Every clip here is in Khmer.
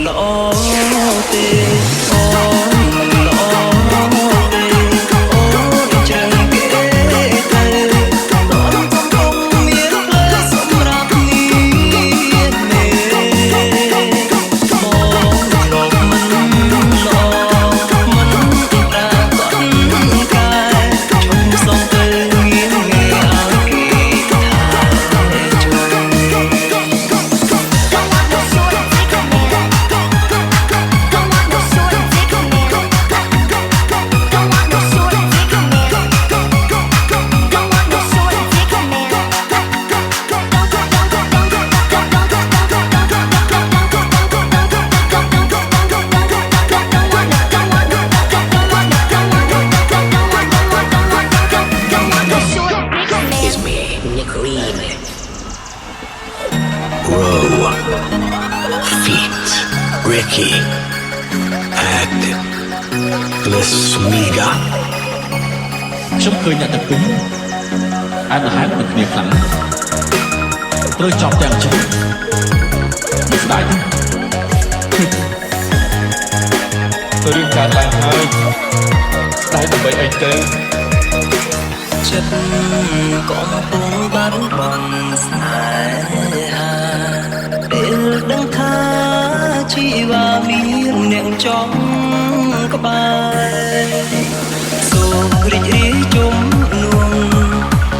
ល្អទេអូនល្អទេអូនច្រើនគេទៅអូនកំពុងមានផ្លូវសម្រាប់មានមេមករកមិនល្អមិនប្រាកដកាយឈប់សងទៅងាយងាយឲ្យគេថាជួយRicky and Bliss Miga ខ្ញុំឃើញអ្នកទាំងពីរអានអាហារនឹងគ្នាខ្លាំងត្រូវចប់ទាំងចិត្តមិនស្ដាយទេរឿងកើតឡើងហើយស្ដាយដើម្បីអីទៅចិត្តកំពុងបាត់បង់ស្នេហាពេលដឹងថាជីវ៉ាមានអ្នកចំក្បែរសូមរីករាយជុំនួន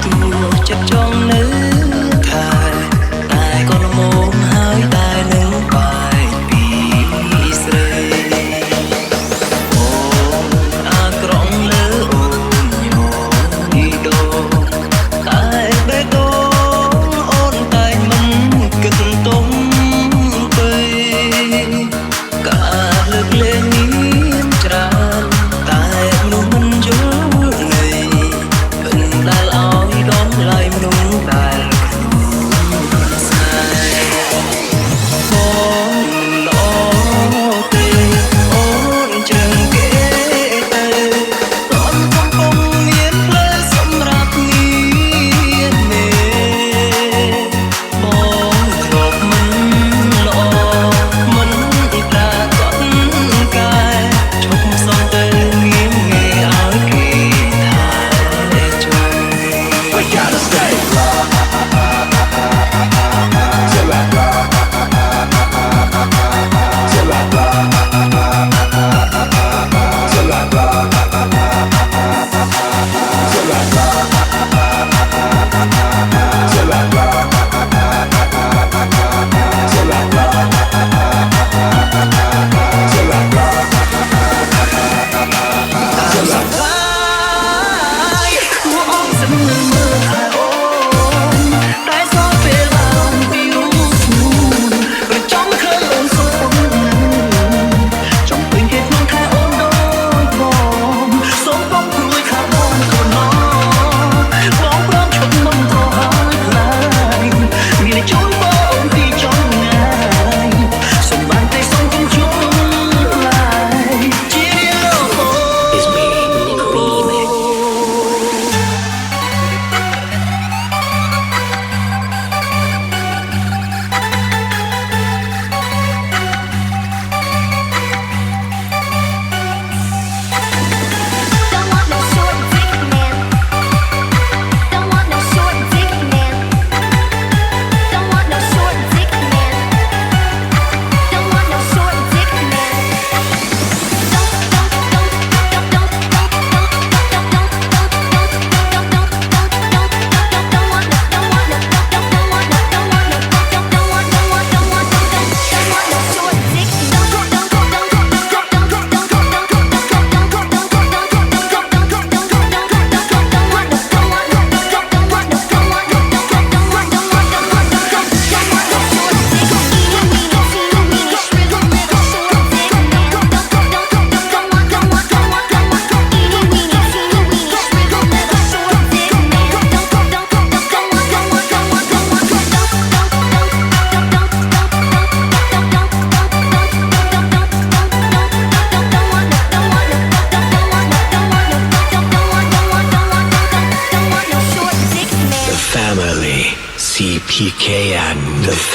ទូចិត្តចង់នៅថែតែក៏ល្មមហើយតែនឹងបាយពីស្រីអូនអាក្រង់លើអូនញោមពីដូតែបេះដូងអូនតែមិនគិតទុំការលើកលែងមានច្រើនតែមនុស្សមិនយល់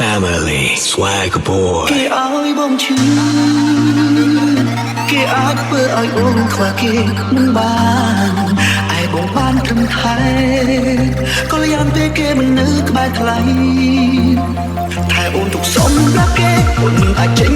family, swagger boy. គេឲ្យបងឈឺគេអាចធ្វើឲ្យអូនខ្វះគេមិនបានឯបងបានត្រឹមថែក៏យ៉ាងពេលគេមិននៅក្បែរថ្លៃថែអូនទុកសុំដាក់គេអូនមិនអាចចេញ